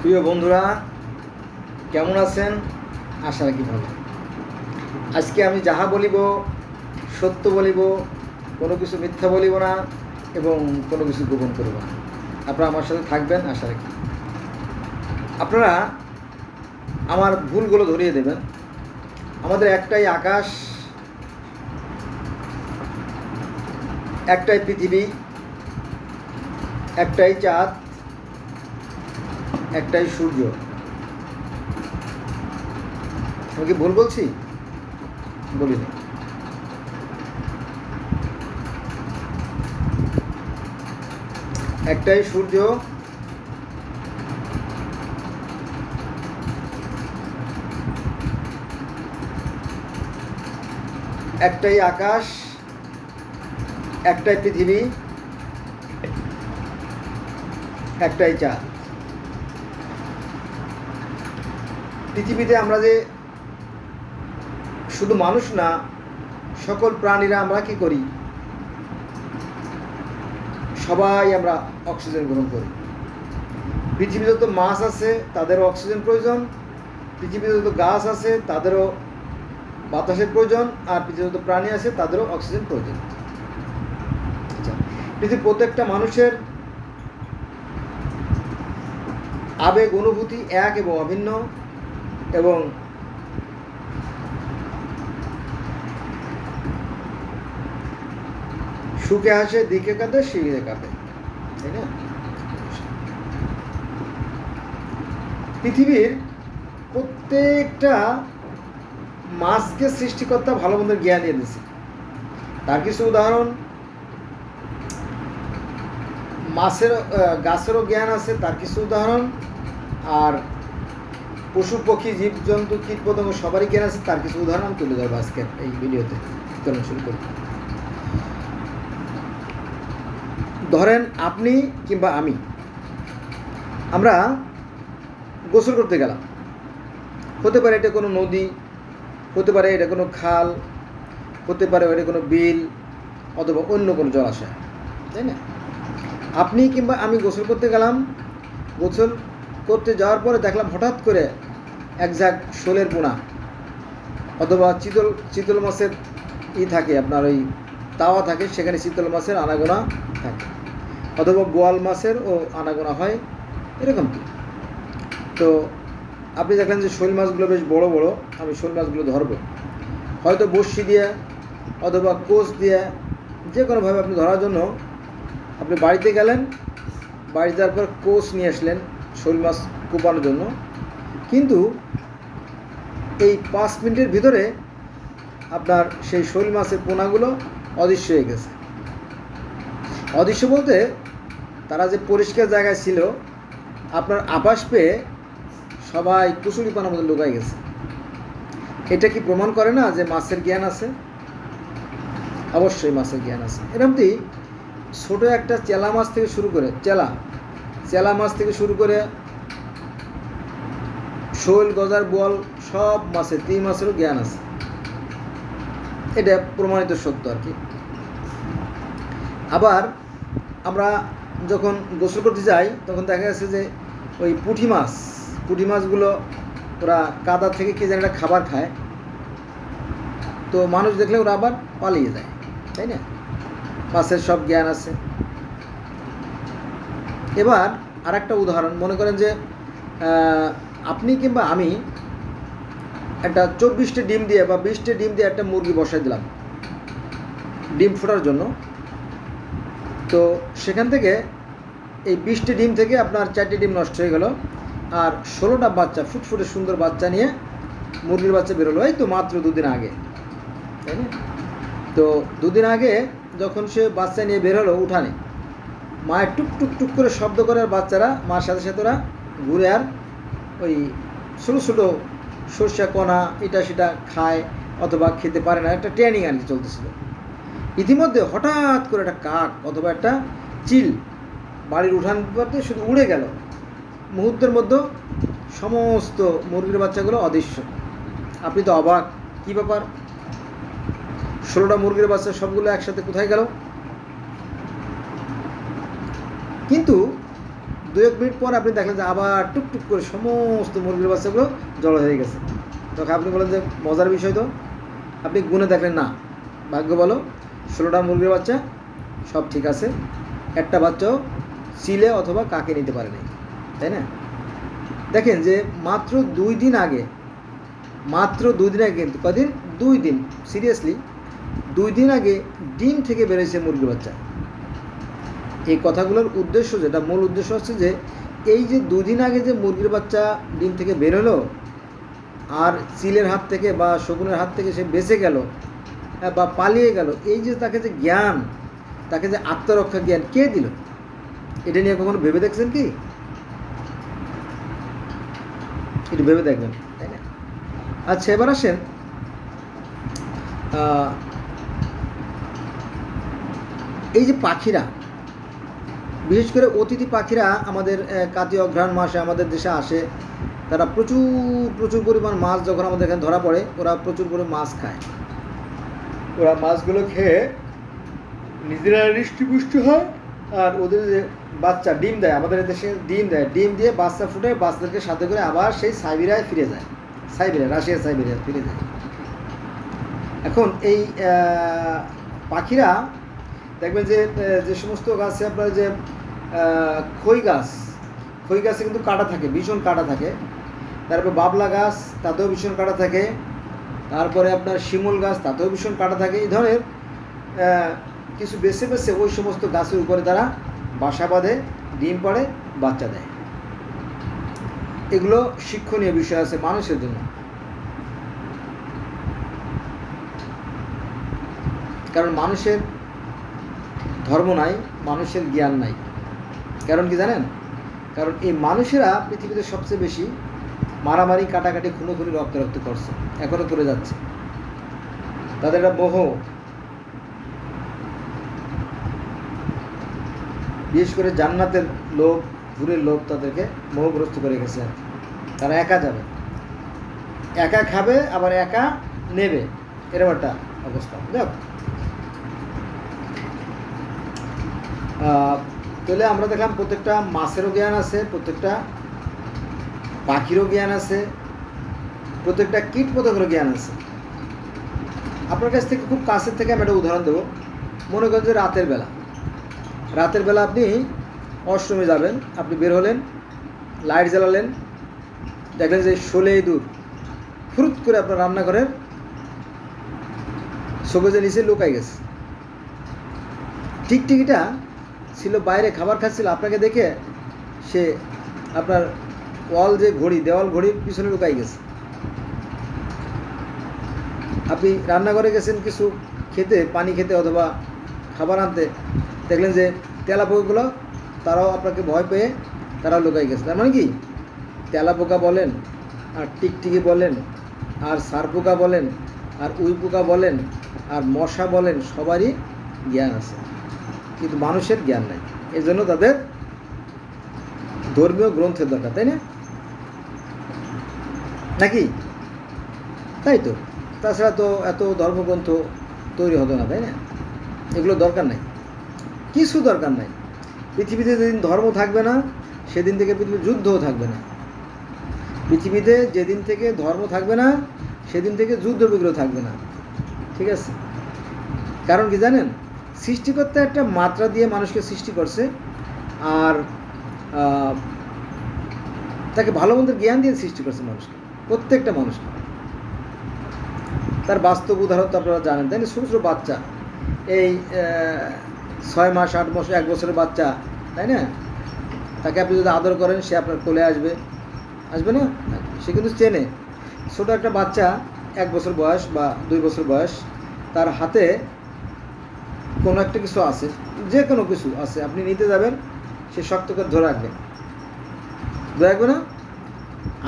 প্রিয় বন্ধুরা, কেমন আছেন? আশা রাখি ভালো। আজকে আমি যাহা বলিব সত্য বলিব, কোনো কিছু মিথ্যা বলিব না এবং কোনো কিছু গোপন করব না। আপনারা আমার সাথে থাকবেন আশা রাখি। আপনারা আমার ভুলগুলো ধরিয়ে দেবেন। আমাদের একটাই আকাশ, একটাই পৃথিবী, একটাই চাঁদ, একটাই সূর্য। আমি কি ভুল বলছি? বলিনি। একটাই সূর্য, একটাই আকাশ, একটাই পৃথিবী, একটাই চাঁদ। পৃথিবীতে আমরা যে শুধু মানুষ না, সকল প্রাণীরা আমরা কি করি? সবাই আমরা অক্সিজেন গ্রহণ করি। পৃথিবীতে যত মাছ আছে তাদেরও অক্সিজেন প্রয়োজন, পৃথিবীতে যত গাছ আছে তাদেরও বাতাসের প্রয়োজন, আর পৃথিবীতে যত প্রাণী আছে তাদেরও অক্সিজেন প্রয়োজন। আচ্ছা, পৃথিবীর প্রত্যেকটা মানুষের আবেগ অনুভূতি এক এবং অভিন্ন, এবং সুখে হাসে, দিকে কাঁদে, শিখে কাঁদে, তাই না? পৃথিবীর প্রত্যেকটা মাছকে সৃষ্টিকর্তা ভালো মন্দের জ্ঞান দিয়ে দিয়েছে। তার কিছু উদাহরণ: মাছের গাছেরও জ্ঞান আছে, তার কিছু উদাহরণ। আর পশু পক্ষী জীবজন্তু কীট পতঙ্গ সবারই জ্ঞান আছে, তার কিছু উদাহরণ আমি তুলে ধরবো আজকে এই ভিডিওতে। চলুন শুরু করি। ধরেন আপনি কিংবা আমরা গোসল করতে গেলাম। হতে পারে এটা কোনো নদী, হতে পারে এটা কোনো খাল, হতে পারে এটা কোনো বিল, অথবা অন্য কোনো জলাশয়, তাই না? আপনি কিংবা আমি গোসল করতে গেলাম। গোসল করতে যাওয়ার পরে দেখলাম হঠাৎ করে এক ঝাঁক শোলের পোনা, অথবা চিতল মাছের থাকে, আপনার ওই তাওয়া থাকে, সেখানে চিতল মাছের আনাগোনা থাকে, অথবা বোয়াল মাছের ও আনাগোনা হয়, এরকম কি। তো আপনি দেখলেন যে শোল মাছগুলো বেশ বড় বড়, আমি শোল মাছগুলো ধরবো, হয়তো বড়শি দিয়ে অথবা কোচ দিয়ে, যে কোনোভাবে আপনি ধরার জন্য আপনি বাড়িতে গেলেন। বাড়িতে যাওয়ার পর কোচ নিয়ে আসলেন শোল মাছ কোপানোর জন্য। কিন্তু এই 5 মিনিটের ভিতরে আপনার সেই শোল মাছের পোনাগুলো অদৃশ্য হয়ে গেছে। অদৃশ্য বলতে তারা যে পরিষ্কার জায়গায় ছিল, আপনার আভাস পেয়ে সবাই কুচুরিপানার মধ্যে লুকাই গেছে। এটা কি প্রমাণ করে না যে মাছের জ্ঞান আছে? অবশ্যই মাছের জ্ঞান আছে। এরকমই ছোটো একটা চেলা মাছ থেকে শুরু করে চেলা মাছ থেকে শুরু করে শোল, গজার, বোয়াল, সব মাছের, 3 মাছেরও জ্ঞান আছে। এটা প্রমাণিত সত্য আর কি। আবার আমরা যখন গোসল করতে যাই তখন দেখা যাচ্ছে যে ওই পুঁটি মাছগুলো ওরা কাদা থেকে কে যেন একটা খাবার খায়, তো মানুষ দেখলে ওরা আবার পালিয়ে যায়, তাই না? মাছের সব জ্ঞান আছে। এবার আর একটা উদাহরণ মনে করেন যে আপনি কিংবা আমি একটা 24টে ডিম দিয়ে বা 20টে ডিম দিয়ে একটা মুরগি বসাই দিলাম ডিম ফোটার জন্য। তো সেখান থেকে এই 20টে ডিম থেকে আপনার 4টে ডিম নষ্ট হয়ে গেল, আর 16টা বাচ্চা, ফুটফুটে সুন্দর বাচ্চা নিয়ে মুরগির বাচ্চা বেরোলো এই তো মাত্র 2 দিন আগে, তাই না? তো 2 দিন আগে যখন সে বাচ্চা নিয়ে বের হলো উঠানে, মায়ের টুক টুক টুক করে শব্দ করে, আর বাচ্চারা মার সাথে সাথে ওরা ঘুরে আর ওই ছোটো ছোটো সর্ষা কণা এটা সেটা খায়, অথবা খেতে পারে না, একটা ট্রেনিং আর কি চলতেছিল। ইতিমধ্যে হঠাৎ করে একটা কাক অথবা একটা চিল বাড়ির উঠান পথে শুধু উড়ে গেল। মুহূর্তের মধ্যে সমস্ত মুরগির বাচ্চাগুলো অদৃশ্য। আপনি তো অবাক, কী ব্যাপার, 16টা মুরগির বাচ্চা সবগুলো একসাথে কোথায় গেল? কিন্তু 2-1 মিনিট পর আপনি দেখলেন যে আবার টুকটুক করে সমস্ত মুরগির বাচ্চাগুলো জড়ো হয়ে গেছে। তখন আপনি বলেন যে মজার বিষয় তো, আপনি গুনে দেখলেন না, ভাগ্য বলো 16টা মুরগির বাচ্চা সব ঠিক আছে, একটা বাচ্চাও চিলে অথবা কাকে নিতে পারে নাই, তাই না? দেখেন যে মাত্র 2 দিন আগে কিন্তু কদিন, 2 দিন, সিরিয়াসলি 2 দিন আগে ডিম থেকে বেরোয়েছে মুরগির বাচ্চা। এই কথাগুলোর উদ্দেশ্য, যেটা মূল উদ্দেশ্য হচ্ছে যে এই যে 2 দিন আগে যে মুরগির বাচ্চা ডিম থেকে বেরোলো আর চিলের হাত থেকে বা শকুনের হাত থেকে সে বেঁচে গেল বা পালিয়ে গেল, এই যে তাকে যে জ্ঞান, তাকে যে আত্মরক্ষা জ্ঞান কে দিল, এটা নিয়ে কখনো ভেবে দেখছেন কি? একটু ভেবে দেখবেন, তাই না? আচ্ছা, এবার আসেন এই যে পাখিরা, বিশেষ করে অতিথি পাখিরা আমাদের কাতি অঘ্রাণ মাসে আমাদের দেশে আসে, তারা প্রচুর পরিমাণ মাছ যখন আমাদের এখানে ধরা পড়ে, ওরা প্রচুর পরিমাণ মাছ খায়। ওরা মাছগুলো খেয়ে নিজেরা হৃষ্টপুষ্টি হয়, আর ওদের যে বাচ্চা ডিম দেয়, আমাদের দেশে ডিম দেয়, ডিম দিয়ে বাচ্চা ফুটে বাচ্চাদেরকে সাথে করে আবার সেই সাইবেরিয়ায় ফিরে যায়, রাশিয়ার সাইবেরিয়ায় ফিরে যায়। এখন এই পাখিরা দেখবেন যে যে সমস্ত গাছে আপনার যে খই গাছে কিন্তু কাঁটা থাকে, ভীষণ কাঁটা থাকে। তারপর বাবলা গাছ, তাতেও ভীষণ কাঁটা থাকে। তারপরে আপনার শিমুল গাছ, তাতেও ভীষণ কাঁটা থাকে। এই ধরনের কিছু বেছে ওই সমস্ত গাছের উপরে তারা বাসা বাঁধে, ডিম পাড়ে, বাচ্চা দেয়। এগুলো শিক্ষণীয় বিষয় আছে মানুষের জন্য, কারণ মানুষের ধর্ম নাই, মানুষের জ্ঞান নাই। কারণ কি জানেন? কারণ এই মানুষেরা পৃথিবীতে সবচেয়ে বেশি মারামারি, কাটাকাটি, খুনোখুনি, রক্তারক্ত করছে, এখনও করে যাচ্ছে। তাদের একটা মোহ, বিশেষ করে জান্নাতের লোক, দূরের লোক তাদেরকে মোহগ্রস্ত করে গেছে। তারা একা যাবে, একা খাবে, আবার একা নেবে, এরকম একটা অবস্থা। যাক, তাহলে আমরা দেখলাম প্রত্যেকটা মাছেরও জ্ঞান আছে, প্রত্যেকটা পাখিরও জ্ঞান আছে, প্রত্যেকটা কীট পতঙ্গেরও জ্ঞান আছে। আপনার কাছ থেকে খুব কাছের থেকে আমি একটা উদাহরণ দেবো। মনে করেন যে রাতের বেলা আপনি অষ্টমে যাবেন, আপনি বের হলেন, লাইট জ্বালালেন, দেখলেন যে শোলে ইঁদুর ফুরুত করে আপনার রান্নাঘরের শোকেজের নিচে লুকাই গেছে। টিকটিকিটা ছিল বাইরে খাবার খাচ্ছিল, আপনাকে দেখে সে আপনার দেওয়াল ঘড়ির পিছনে লুকাই গেছে। আপনি রান্নাঘরে গেছেন কিছু খেতে, পানি খেতে অথবা খাবার আনতে, দেখলেন যে তেলাপোকাগুলো তারাও আপনাকে ভয় পেয়ে তারাও লুকাই গেছে। তার মানে কি, তেলাপোকা বলেন, আর টিকটিকি বলেন, আর সার পোকা বলেন, আর উই পোকা বলেন, আর মশা বলেন, সবারই জ্ঞান আছে, কিন্তু মানুষের জ্ঞান নাই। এই জন্য তাদের ধর্মীয় গ্রন্থের দরকার, তাই না? নাকি? তাই তো, তাছাড়া তো এত ধর্মগ্রন্থ তৈরি হতো না, তাই না? এগুলো দরকার নাই, কিছু দরকার নাই। পৃথিবীতে যেদিন ধর্ম থাকবে না, সেদিন থেকে পৃথিবীর যুদ্ধও থাকবে না। পৃথিবীতে যেদিন থেকে ধর্ম থাকবে না, সেদিন থেকে যুদ্ধ বিগ্রহ থাকবে না, ঠিক আছে? কারণ কি জানেন? সৃষ্টিকর্তা একটা মাত্রা দিয়ে মানুষকে সৃষ্টি করছে, আর তাকে ভালো মন্দের জ্ঞান দিয়ে সৃষ্টি করছে মানুষকে, প্রত্যেকটা মানুষকে। তার বাস্তব উদাহরণ তো আপনারা জানেন, তাই না? ছোটো ছোটো বাচ্চা, এই 6 মাস, 8 মাস, 1 বছরের বাচ্চা, তাই না? তাকে আপনি যদি আদর করেন, সে আপনার কোলে আসবে না? সে কিন্তু চেনে। ছোটো একটা বাচ্চা, 1 বছর বয়স বা 2 বছর বয়স, তার হাতে কোনো একটা কিছু আছে, যে কোনো কিছু আছে, আপনি নিতে যাবেন, সে শক্ত করে ধরে রাখবে না?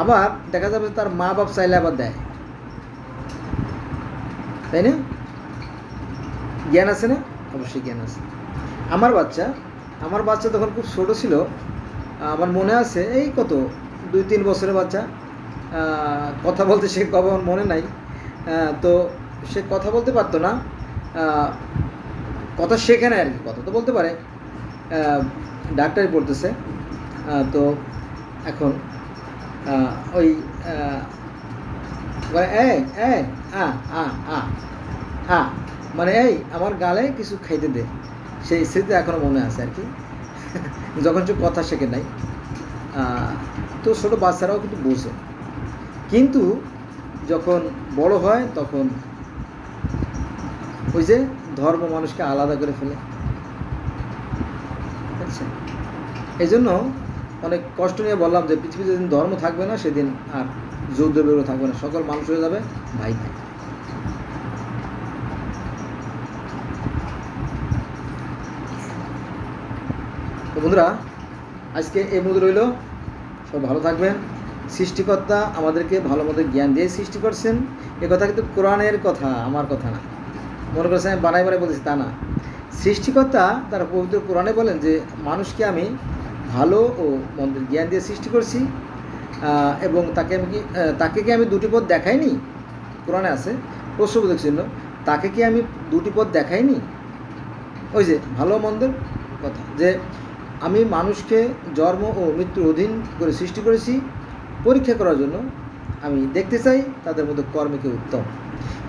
আবার দেখা যাবে তার মা বাপ চাইলে আবার দেয়, তাই না? জ্ঞান আছে না? অবশ্যই জ্ঞান আছে। আমার বাচ্চা তখন খুব ছোটো ছিল, আমার মনে আছে, এই কত 2-3 বছরের বাচ্চা, কথা বলতে সে কবে আমার মনে নাই। তো সে কথা বলতে পারতো না, কথা শেখে না আর কি, কথা তো বলতে পারে। ডাক্তারি পড়তেছে, তো এখন ওই মানে মানে এই আমার গালে কিছু খাইতে দে, সেই স্মৃতি এখনও মনে আছে আর কি। যখন সে কথা শেখে নাই, তো ছোটো বাচ্চারাও কিন্তু বোঝে, কিন্তু যখন বড় হয় তখন ওই যে ধর্ম মানুষকে আলাদা করে ফেলে। আচ্ছা, এই জন্য অনেক কষ্ট নিয়ে বললাম যে পৃথিবীতে যেদিন ধর্ম থাকবে না সেদিন আর যুদ্ধ বিগ্রহ থাকবে না, সকল মানুষ হয়ে যাবে ভাই ভাই। তো বন্ধুরা, আজকে এই মতো রইল, সব ভালো থাকবেন। সৃষ্টিকর্তা আমাদেরকে ভালো মতো জ্ঞান দিয়ে সৃষ্টি করছেন, এ কথা কিন্তু কোরআনের কথা, আমার কথা না। মনে করছেন আমি বানাই বলেছি, তা না। সৃষ্টিকর্তা তারা পবিত্র কোরআনে বলেন যে মানুষকে আমি ভালো ও মন্দের জ্ঞান দিয়ে সৃষ্টি করছি, এবং তাকে কি আমি দুটি পথ দেখাইনি? কোরআনে আছে প্রশ্নবোধক চিহ্ন, তাকে কি আমি দুটি পথ দেখাইনি? ওই যে ভালো মন্দের কথা, যে আমি মানুষকে জন্ম ও মৃত্যুর অধীন করে সৃষ্টি করেছি পরীক্ষা করার জন্য। আমি দেখতে চাই তাদের মধ্যে কর্মে কে উত্তম।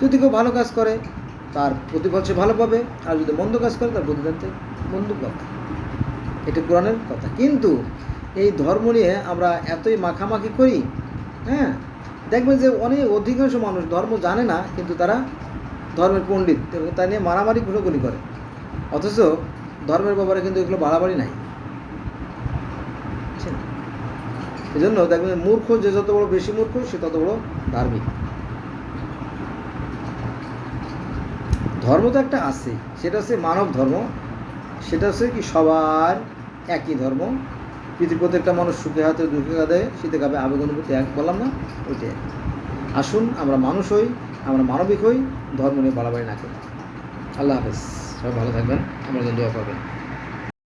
যদি কেউ ভালো কাজ করে তার প্রতিফল সে ভালো পাবে, আর যদি মন্দ কাজ করে তার প্রতিদানতে মন্দ পাবে। এটা কোরআনের কথা। কিন্তু এই ধর্ম নিয়ে আমরা এতই মাখামাখি করি, হ্যাঁ, দেখবেন যে অনেক অধিকাংশ মানুষ ধর্ম জানে না, কিন্তু তারা ধর্মের পণ্ডিত এবং তা নিয়ে মারামারি ঘুরোঘুরি করে, অথচ ধর্মের ব্যাপারে কিন্তু এগুলো বাড়াবাড়ি নাই। এই জন্য দেখবেন মূর্খ যে যত বড় বেশি মূর্খ সে তত বড় ধার্মিক। ধর্ম তো একটা আছে, সেটা হচ্ছে মানব ধর্ম, সেটা হচ্ছে কি সবার একই ধর্ম। পৃথিবীর প্রত্যেকটা মানুষ সুখে হাতে দুঃখে কাঁদে শীতে কাঁপে আবেগ অনুভূতি এক, বললাম না? ওইটাই। আসুন আমরা মানুষ হই, আমরা মানবিক হই, ধর্ম নিয়ে বাড়াবাড়ি না করি। আল্লাহ হাফেজ, সবাই ভালো থাকবেন, আমার জন্য দোয়া করবেন।